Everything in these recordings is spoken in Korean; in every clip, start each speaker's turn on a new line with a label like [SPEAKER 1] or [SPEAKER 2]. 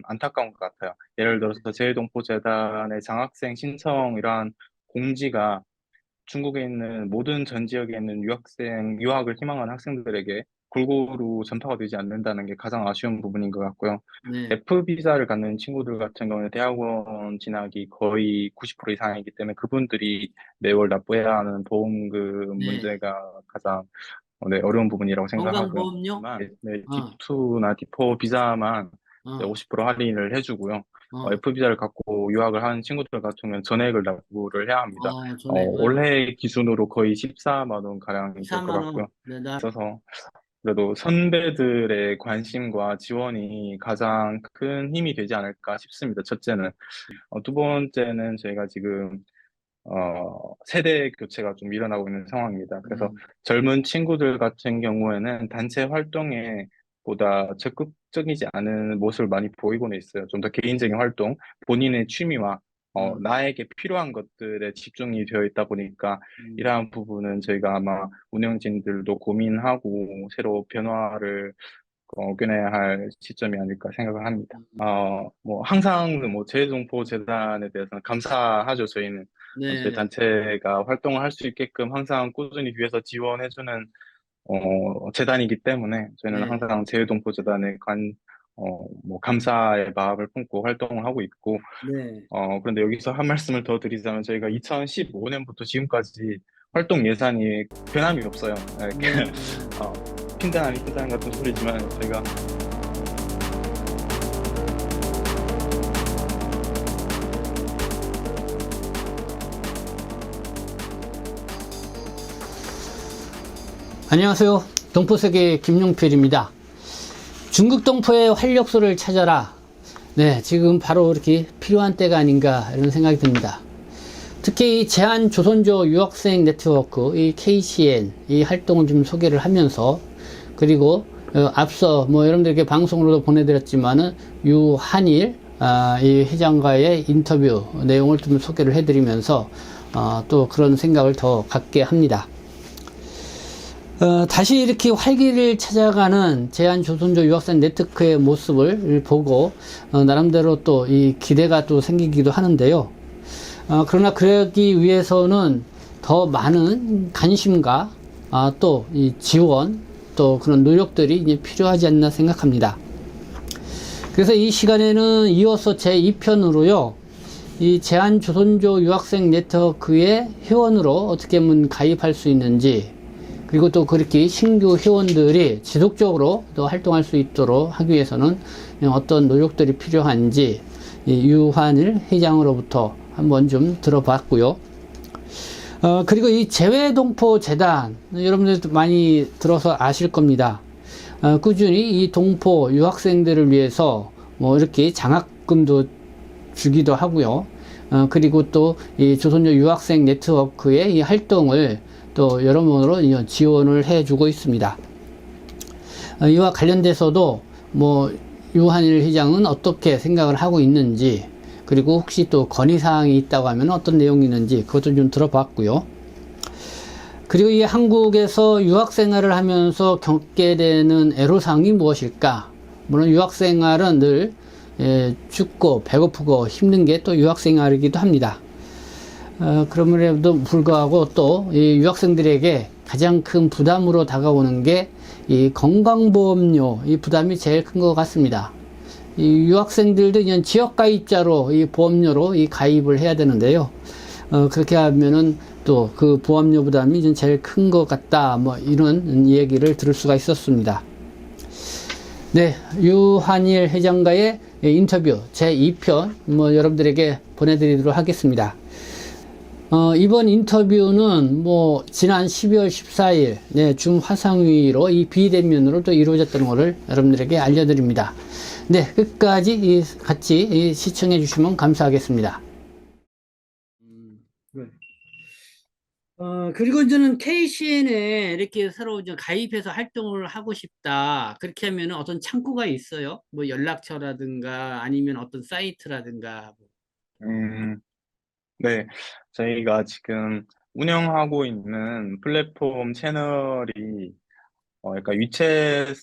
[SPEAKER 1] 안타까운 것 같아요. 예를 들어서 재외동포재단의 장학생 신청 이러한 공지가 중국에 있는 모든 전 지역에 있는 유학을 희망하는 학생들에게 골고루 전파가 되지 않는다는 게 가장 아쉬운 부분인 것 같고요.
[SPEAKER 2] 네,
[SPEAKER 1] F비자를 갖는 친구들 같은 경우는 대학원 진학이 거의 90% 이상이기 때문에 그분들이 매월 납부해야 하는 보험금
[SPEAKER 2] 네.
[SPEAKER 1] 문제가 가장 네, 어려운 부분이라고 생각하고요.
[SPEAKER 2] 건강보험료?
[SPEAKER 1] 하지만 네,
[SPEAKER 2] 어,
[SPEAKER 1] D2나 D4 비자만 이제
[SPEAKER 2] 어,
[SPEAKER 1] 50% 할인을 해주고요.
[SPEAKER 2] 어,
[SPEAKER 1] F비자를 갖고 유학을 하는 친구들 같은 경우는 전액을 납부를 해야 합니다.
[SPEAKER 2] 전액을
[SPEAKER 1] 올해 기준으로 거의 14만 원 가량이 될 것
[SPEAKER 2] 4만 원.
[SPEAKER 1] 같고요.
[SPEAKER 2] 네,
[SPEAKER 1] 있어서 그래도 선배들의 관심과 지원이 가장 큰 힘이 되지 않을까 싶습니다. 첫째는. 두 번째는 저희가 지금 세대 교체가 좀 일어나고 있는 상황입니다. 그래서
[SPEAKER 2] 음,
[SPEAKER 1] 젊은 친구들 같은 경우에는 단체 활동에 보다 적극적이지 않은 모습을 많이 보이고는 있어요. 좀 더 개인적인 활동, 본인의 취미와
[SPEAKER 2] 음,
[SPEAKER 1] 나에게 필요한 것들에 집중이 되어 있다 보니까
[SPEAKER 2] 음,
[SPEAKER 1] 이러한 부분은 저희가 아마 운영진들도 고민하고 새로 변화를 어겨내야 할 시점이 아닐까 생각을 합니다. 뭐 항상 뭐 재외동포 재단에 대해서는 감사하죠. 저희는 저희
[SPEAKER 2] 네,
[SPEAKER 1] 단체가 활동을 할 수 있게끔 항상 꾸준히 위해서 지원해주는 재단이기 때문에 저희는
[SPEAKER 2] 네,
[SPEAKER 1] 항상 재외동포 재단에 뭐 감사의 마음을 품고 활동을 하고 있고
[SPEAKER 2] 네.
[SPEAKER 1] 그런데 여기서 한 말씀을 더 드리자면 저희가 2015년부터 지금까지 활동 예산이 변함이 없어요.
[SPEAKER 2] 네.
[SPEAKER 1] 어, 핀잔 아닌 핀잔 같은 소리지만 저희가
[SPEAKER 2] 안녕하세요. 동포세계 김용필입니다. 중국 동포의 활력소를 찾아라. 네, 지금 바로 이렇게 필요한 때가 아닌가 이런 생각이 듭니다. 특히 이 제한조선조 유학생 네트워크, 이 KCN, 이 활동을 좀 소개를 하면서, 그리고 앞서 뭐 여러분들에게 방송으로도 보내드렸지만은 유한일 이 회장과의 인터뷰 내용을 좀 소개를 해드리면서 또 그런 생각을 더 갖게 합니다. 다시 이렇게 활기를 찾아가는 제한조선조 유학생 네트워크의 모습을 보고 나름대로 또 이 기대가 또 생기기도 하는데요. 그러나 그러기 위해서는 더 많은 관심과 또 이 지원 또 그런 노력들이 이제 필요하지 않나 생각합니다. 그래서 이 시간에는 이어서 제 2편으로요. 이 제한조선조 유학생 네트워크의 회원으로 어떻게 하면 가입할 수 있는지, 그리고 또 그렇게 신규 회원들이 지속적으로 또 활동할 수 있도록 하기 위해서는 어떤 노력들이 필요한지 유한일 회장으로부터 한번 좀 들어봤고요. 그리고 이 재외동포 재단, 여러분들도 많이 들어서 아실 겁니다. 꾸준히 이 동포 유학생들을 위해서 뭐 이렇게 장학금도 주기도 하고요. 그리고 또 이 조선족 유학생 네트워크의 이 활동을 또 여러모로 지원을 해주고 있습니다. 이와 관련돼서도 뭐 유한일 회장은 어떻게 생각을 하고 있는지, 그리고 혹시 또 건의사항이 있다고 하면 어떤 내용이 있는지 그것도 좀 들어봤고요. 그리고 이 한국에서 유학생활을 하면서 겪게 되는 애로사항이 무엇일까? 물론 유학생활은 늘 춥고 배고프고 힘든 게 또 유학생활이기도 합니다. 그럼에도 불구하고 또 이 유학생들에게 가장 큰 부담으로 다가오는 게 이 건강보험료, 이 부담이 제일 큰 것 같습니다. 이 유학생들도 이제 지역가입자로 이 보험료로 이 가입을 해야 되는데요. 그렇게 하면은 또 그 보험료 부담이 좀 제일 큰 것 같다. 뭐 이런 얘기를 들을 수가 있었습니다. 네, 유한일 회장과의 인터뷰 제 2편 뭐 여러분들에게 보내드리도록 하겠습니다. 이번 인터뷰는 뭐 지난 12월 14일 네, 중 화상회의로 이 비대면으로 또 이루어졌다는 것을 여러분들에게 알려드립니다. 네, 끝까지 같이 시청해 주시면 감사하겠습니다. 네. 그리고 이제는 KCN에 이렇게 새로 이제 가입해서 활동을 하고 싶다. 그렇게 하면 어떤 창구가 있어요? 뭐 연락처라든가 아니면 어떤 사이트라든가.
[SPEAKER 1] 음, 네, 저희가 지금 운영하고 있는 플랫폼 채널이 약간 위챗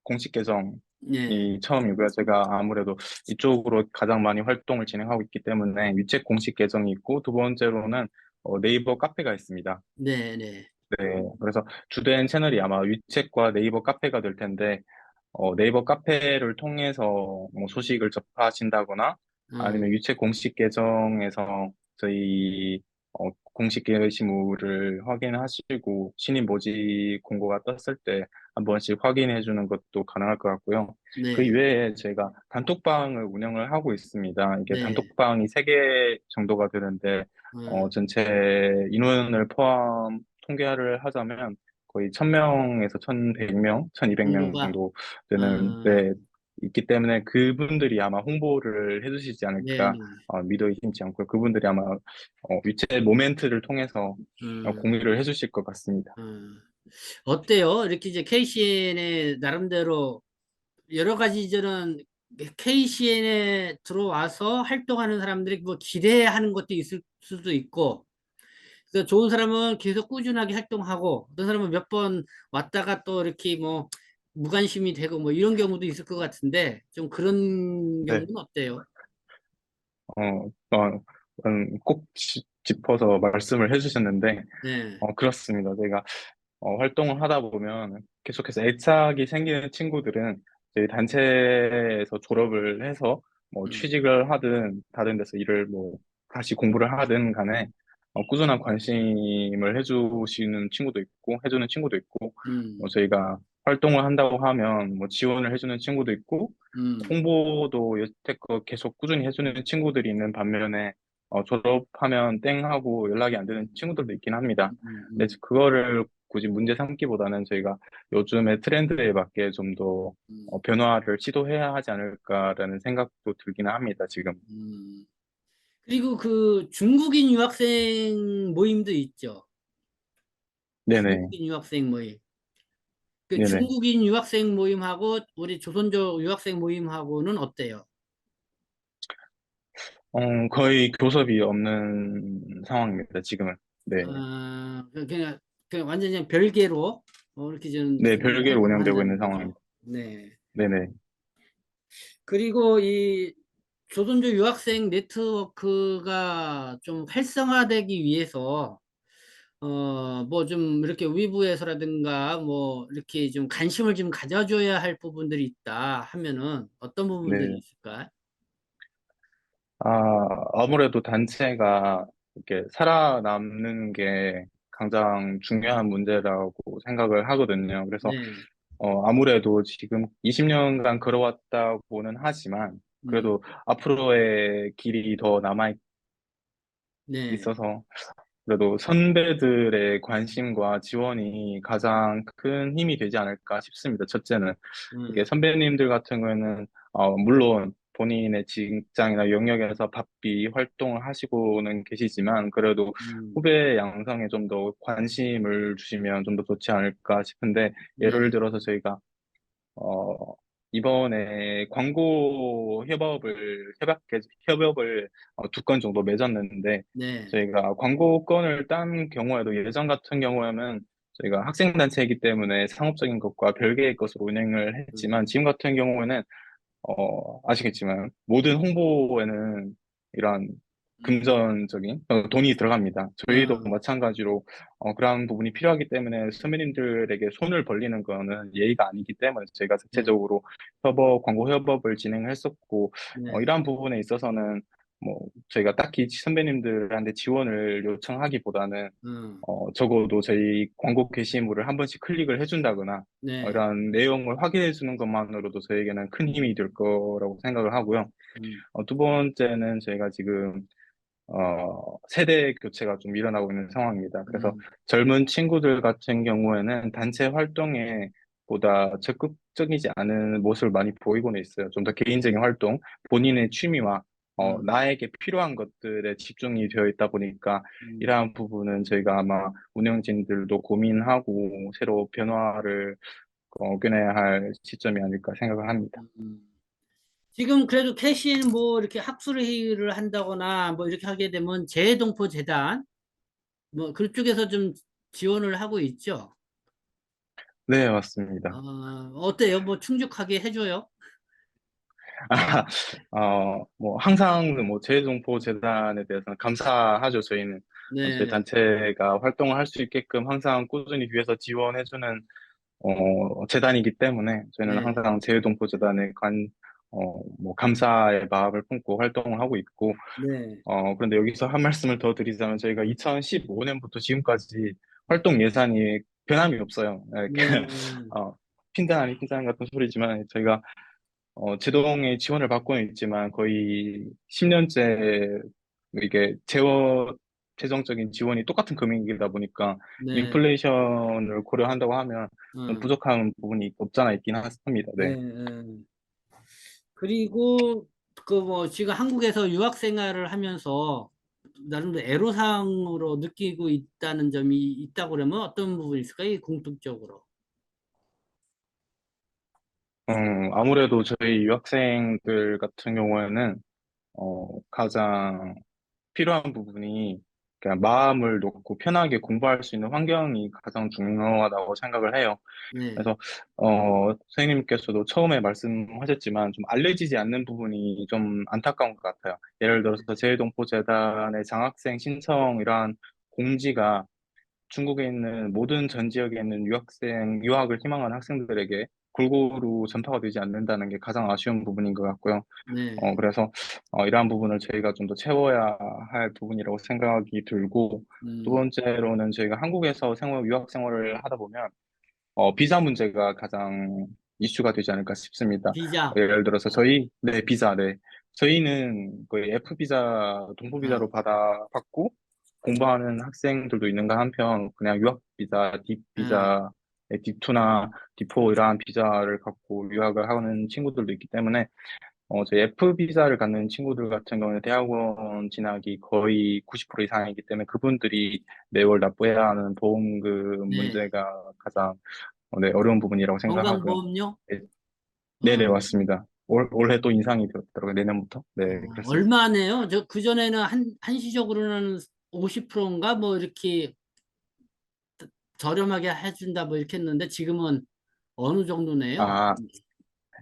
[SPEAKER 1] 공식 계정
[SPEAKER 2] 예,
[SPEAKER 1] 처음이고요. 제가 아무래도 이쪽으로 가장 많이 활동을 진행하고 있기 때문에 위챗 공식 계정이 있고, 두 번째로는 네이버 카페가 있습니다.
[SPEAKER 2] 네, 네.
[SPEAKER 1] 네, 그래서 주된 채널이 아마 위챗과 네이버 카페가 될 텐데, 네이버 카페를 통해서 뭐 소식을 접하신다거나
[SPEAKER 2] 어,
[SPEAKER 1] 아니면 위챗 공식 계정에서 저희 공식 게시물을 확인하시고 신입 모집 공고가 떴을 때 한 번씩 확인해 주는 것도 가능할 것 같고요. 그
[SPEAKER 2] 네,
[SPEAKER 1] 이외에 저희가 단톡방을 운영을 하고 있습니다. 이게
[SPEAKER 2] 네,
[SPEAKER 1] 단톡방이 3개 정도가 되는데
[SPEAKER 2] 어,
[SPEAKER 1] 전체 인원을 포함 통계를 하자면 거의 1000명에서 1100명, 1200명
[SPEAKER 2] 공고가,
[SPEAKER 1] 정도 되는,
[SPEAKER 2] 어,
[SPEAKER 1] 네, 있기 때문에 그분들이 아마 홍보를 해주시지
[SPEAKER 2] 네,
[SPEAKER 1] 않을까,
[SPEAKER 2] 네.
[SPEAKER 1] 믿어 의심치 않고 그분들이 아마 위챗 모멘트를 통해서
[SPEAKER 2] 음,
[SPEAKER 1] 공유를 해주실 것 같습니다.
[SPEAKER 2] 어때요? 이렇게 이제 KCN의 나름대로 여러 가지 저는 KCN에 들어와서 활동하는 사람들이 뭐 기대하는 것도 있을 수도 있고, 그래서 좋은 사람은 계속 꾸준하게 활동하고, 어떤 사람은 몇 번 왔다가 또 이렇게 뭐 무관심이 되고 뭐 이런 경우도 있을 것 같은데, 좀 그런
[SPEAKER 1] 네,
[SPEAKER 2] 경우는 어때요?
[SPEAKER 1] 꼭 짚어서 말씀을 해주셨는데,
[SPEAKER 2] 네,
[SPEAKER 1] 그렇습니다. 제가 활동을 하다 보면 계속해서 애착이 생기는 친구들은 저희 단체에서 졸업을 해서 뭐
[SPEAKER 2] 음,
[SPEAKER 1] 취직을 하든 다른 데서 일을 뭐 다시 공부를 하든 간에 꾸준한 관심을 해주시는 친구도 있고 해주는 친구도 있고
[SPEAKER 2] 음,
[SPEAKER 1] 저희가 활동을 한다고 하면 뭐 지원을 해주는 친구도 있고
[SPEAKER 2] 음,
[SPEAKER 1] 홍보도 여태껏 계속 꾸준히 해주는 친구들이 있는 반면에 졸업하면 땡 하고 연락이 안 되는 친구들도 있긴 합니다.
[SPEAKER 2] 음,
[SPEAKER 1] 근데
[SPEAKER 2] 음,
[SPEAKER 1] 그거를 굳이 문제 삼기보다는 저희가 요즘의 트렌드에 맞게 좀 더
[SPEAKER 2] 음,
[SPEAKER 1] 변화를 시도해야 하지 않을까라는 생각도 들기는 합니다, 지금.
[SPEAKER 2] 음. 그리고 그 중국인 유학생 모임도 있죠.
[SPEAKER 1] 네네,
[SPEAKER 2] 중국인 유학생 모임. 그
[SPEAKER 1] 네네.
[SPEAKER 2] 중국인 유학생 모임하고 우리 조선족 유학생 모임하고는 어때요?
[SPEAKER 1] 거의 교섭이 없는 상황입니다, 지금은. 네.
[SPEAKER 2] 그냥, 그냥 완전히 그냥 별개로 이렇게 좀
[SPEAKER 1] 네, 별개로 운영되고 있는
[SPEAKER 2] 활동한다는 거죠.
[SPEAKER 1] 상황입니다.
[SPEAKER 2] 네.
[SPEAKER 1] 네네.
[SPEAKER 2] 그리고 이 조선족 유학생 네트워크가 좀 활성화되기 위해서 뭐 좀 이렇게 위부에서라든가 뭐 이렇게 좀 관심을 좀 가져줘야 할 부분들이 있다 하면은 어떤 부분들이
[SPEAKER 1] 네.
[SPEAKER 2] 있을까?
[SPEAKER 1] 아무래도 단체가 이렇게 살아남는 게 가장 중요한 문제라고 생각을 하거든요. 그래서,
[SPEAKER 2] 네.
[SPEAKER 1] 아무래도 지금 20년간 걸어왔다고는 하지만,
[SPEAKER 2] 음,
[SPEAKER 1] 그래도 앞으로의 길이 더 남아
[SPEAKER 2] 네.
[SPEAKER 1] 있어서, 그래도 선배들의 관심과 지원이 가장 큰 힘이 되지 않을까 싶습니다. 첫째는. 이게
[SPEAKER 2] 음,
[SPEAKER 1] 선배님들 같은 경우에는 물론 본인의 직장이나 영역에서 바삐 활동을 하시고는 계시지만 그래도
[SPEAKER 2] 음,
[SPEAKER 1] 후배 양성에 좀 더 관심을 주시면 좀 더 좋지 않을까 싶은데 예를
[SPEAKER 2] 네.
[SPEAKER 1] 들어서 저희가 어, 이번에 광고 협업을 2건 정도 맺었는데,
[SPEAKER 2] 네.
[SPEAKER 1] 저희가 광고건을 딴 경우에도 예전 같은 경우에는 저희가 학생단체이기 때문에 상업적인 것과 별개의 것으로 운행을 했지만,
[SPEAKER 2] 음,
[SPEAKER 1] 지금 같은 경우에는 아시겠지만 모든 홍보에는 이런
[SPEAKER 2] 음,
[SPEAKER 1] 금전적인 돈이 들어갑니다. 저희도
[SPEAKER 2] 어,
[SPEAKER 1] 마찬가지로 그러한 부분이 필요하기 때문에 선배님들에게 손을 벌리는 거는 예의가 아니기 때문에 저희가
[SPEAKER 2] 네.
[SPEAKER 1] 자체적으로 광고 협업을 진행을 했었고
[SPEAKER 2] 네.
[SPEAKER 1] 이러한 부분에 있어서는 뭐 저희가 딱히 선배님들한테 지원을 요청하기보다는
[SPEAKER 2] 음,
[SPEAKER 1] 적어도 저희 광고 게시물을 한 번씩 클릭을 해준다거나
[SPEAKER 2] 네.
[SPEAKER 1] 이런 내용을 확인해 주는 것만으로도 저에게는 큰 힘이 될 거라고 생각을 하고요.
[SPEAKER 2] 음,
[SPEAKER 1] 두 번째는 저희가 지금 세대 교체가 좀 일어나고 있는 상황입니다. 그래서
[SPEAKER 2] 음,
[SPEAKER 1] 젊은 친구들 같은 경우에는 단체 활동에 보다 적극적이지 않은 모습을 많이 보이고는 있어요. 좀 더 개인적인
[SPEAKER 2] 네.
[SPEAKER 1] 활동, 본인의 취미와
[SPEAKER 2] 음,
[SPEAKER 1] 나에게 필요한 것들에 집중이 되어 있다 보니까
[SPEAKER 2] 음,
[SPEAKER 1] 이러한 부분은 저희가 아마 운영진들도 고민하고 새로 변화를 꾀내야 할 시점이 아닐까 생각을 합니다.
[SPEAKER 2] 음. 지금 그래도 캐시는 뭐 이렇게 학술 회의를 한다거나 뭐 이렇게 하게 되면 재동포 재단 뭐 그쪽에서 좀 지원을 하고 있죠.
[SPEAKER 1] 네, 맞습니다.
[SPEAKER 2] 어때요? 뭐 충족하게 해줘요?
[SPEAKER 1] 뭐, 항상 뭐, 재해동포재단에 대해서는 감사하죠. 저희는 저희
[SPEAKER 2] 네,
[SPEAKER 1] 단체가 활동을 할 수 있게끔 항상 꾸준히 위해서 지원해주는, 재단이기 때문에 저희는
[SPEAKER 2] 네,
[SPEAKER 1] 항상 재해동포재단에 뭐, 감사의 마음을 품고 활동을 하고 있고,
[SPEAKER 2] 네,
[SPEAKER 1] 그런데 여기서 한 말씀을 더 드리자면 저희가 2015년부터 지금까지 활동 예산이 변함이 없어요. 네,
[SPEAKER 2] 네,
[SPEAKER 1] 어, 핀잔 아닌 핀잔 같은 소리지만 저희가 제동의 지원을 받고는 있지만 거의 10년째 이게 재정적인 지원이 똑같은 금액이다 보니까
[SPEAKER 2] 네,
[SPEAKER 1] 인플레이션을 고려한다고 하면 좀
[SPEAKER 2] 어,
[SPEAKER 1] 부족한 부분이 없잖아 있긴 합니다. 네.
[SPEAKER 2] 네, 네. 그리고 그 뭐 지금 한국에서 유학 생활을 하면서 나름대로 애로사항으로 느끼고 있다는 점이 있다고 그러면 어떤 부분이 있을까요? 이 공통적으로.
[SPEAKER 1] 아무래도 저희 유학생들 같은 경우에는 가장 필요한 부분이 그냥 마음을 놓고 편하게 공부할 수 있는 환경이 가장 중요하다고 생각을 해요.
[SPEAKER 2] 네,
[SPEAKER 1] 그래서 선생님께서도 처음에 말씀하셨지만 좀 알려지지 않는 부분이 좀 안타까운 것 같아요. 예를 들어서 재외동포재단의 장학생 신청 이러한 공지가 중국에 있는 모든 전 지역에 있는 유학을 희망하는 학생들에게 골고루 전파가 되지 않는다는 게 가장 아쉬운 부분인 것 같고요.
[SPEAKER 2] 네,
[SPEAKER 1] 그래서 이러한 부분을 저희가 좀 더 채워야 할 부분이라고 생각이 들고, 두
[SPEAKER 2] 음,
[SPEAKER 1] 번째로는 저희가 한국에서 유학 생활을 하다 보면 비자 문제가 가장 이슈가 되지 않을까 싶습니다.
[SPEAKER 2] 비자.
[SPEAKER 1] 예를 들어서 네, 비자, 네. 저희는 거의 F비자, 동포비자로
[SPEAKER 2] 아,
[SPEAKER 1] 받고 공부하는 학생들도 있는가 한편, 그냥 유학비자,
[SPEAKER 2] 예,
[SPEAKER 1] D비자, D2나 D4 이러한 비자를 갖고 유학을 하는 친구들도 있기 때문에, 저희 F비자를 갖는 친구들 같은 경우는 대학원 진학이 거의 90% 이상이기 때문에 그분들이 매월 납부해야 하는 보험금
[SPEAKER 2] 네.
[SPEAKER 1] 문제가 가장 네, 어려운 부분이라고 생각하고요.
[SPEAKER 2] 건강보험료?
[SPEAKER 1] 네, 네네,
[SPEAKER 2] 어,
[SPEAKER 1] 맞습니다. 올해 또 인상이 되었더라고요, 내년부터. 네, 그렇습니다.
[SPEAKER 2] 얼마네요? 저 그전에는 한시적으로는 50%인가 뭐 이렇게 저렴하게 해준다 뭐 이렇게 했는데 지금은 어느 정도네요?
[SPEAKER 1] 아,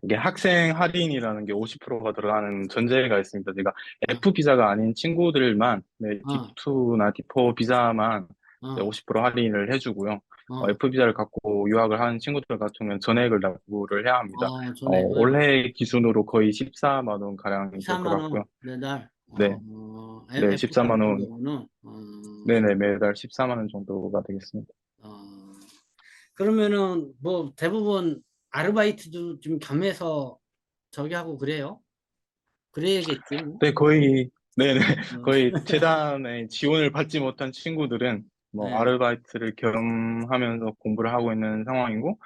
[SPEAKER 1] 이게 학생 할인이라는 게 50%가 들어가는 전제가 있습니다. 제가
[SPEAKER 2] 어,
[SPEAKER 1] F 비자가 아닌 친구들만, 네,
[SPEAKER 2] 어,
[SPEAKER 1] D2나 D4 비자만 네,
[SPEAKER 2] 어,
[SPEAKER 1] 50% 할인을 해주고요.
[SPEAKER 2] 어,
[SPEAKER 1] F 비자를 갖고 유학을 하는 친구들 같은 경우는 전액을 납부를 해야 합니다.
[SPEAKER 2] 전액을
[SPEAKER 1] 올해 기준으로 거의 14만 원 가량이 될 것
[SPEAKER 2] 14만 원
[SPEAKER 1] 같고요.
[SPEAKER 2] 매달.
[SPEAKER 1] 네, 네,
[SPEAKER 2] F사
[SPEAKER 1] 14만
[SPEAKER 2] 같은
[SPEAKER 1] 원,
[SPEAKER 2] 경우는
[SPEAKER 1] 네네, 매달 14만 원 정도가 되겠습니다.
[SPEAKER 2] 어, 그러면은 뭐 대부분 아르바이트도 좀 겸해서 저기 하고 그래요? 그래야겠지 뭐.
[SPEAKER 1] 네, 네네,
[SPEAKER 2] 어,
[SPEAKER 1] 거의 재단의 지원을 받지 못한 친구들은 뭐
[SPEAKER 2] 네.
[SPEAKER 1] 아르바이트를 겸하면서 공부를 하고 있는 상황이고,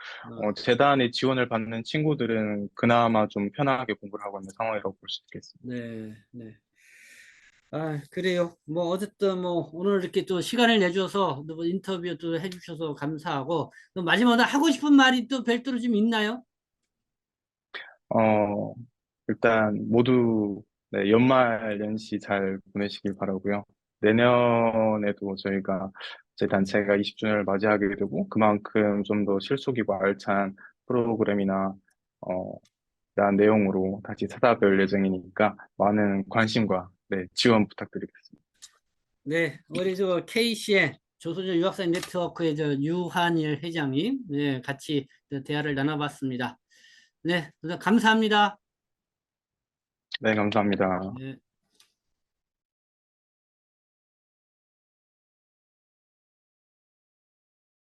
[SPEAKER 2] 어,
[SPEAKER 1] 재단의 지원을 받는 친구들은 그나마 좀 편하게 공부를 하고 있는 상황이라고 볼 수 있겠습니다.
[SPEAKER 2] 네, 네. 아, 그래요. 뭐, 어쨌든 뭐, 오늘 이렇게 또 시간을 내줘서 또 인터뷰도 해주셔서 감사하고, 또 마지막으로 하고 싶은 말이 또 별도로 좀 있나요?
[SPEAKER 1] 어, 일단 모두 네, 연말 연시 잘 보내시길 바라고요. 내년에도 저희 단체가 20주년을 맞이하게 되고 그만큼 좀 더 실속이고 알찬 프로그램이나 어, 대한 내용으로 다시 찾아뵐 예정이니까 많은 관심과 네, 지원 부탁드리겠습니다.
[SPEAKER 2] 네, 우리 저 KC의 조선족 유학생 네트워크의 저 유한일 회장님, 네, 같이 대화를 나눠봤습니다. 네, 감사합니다.
[SPEAKER 1] 네, 감사합니다.
[SPEAKER 2] 네.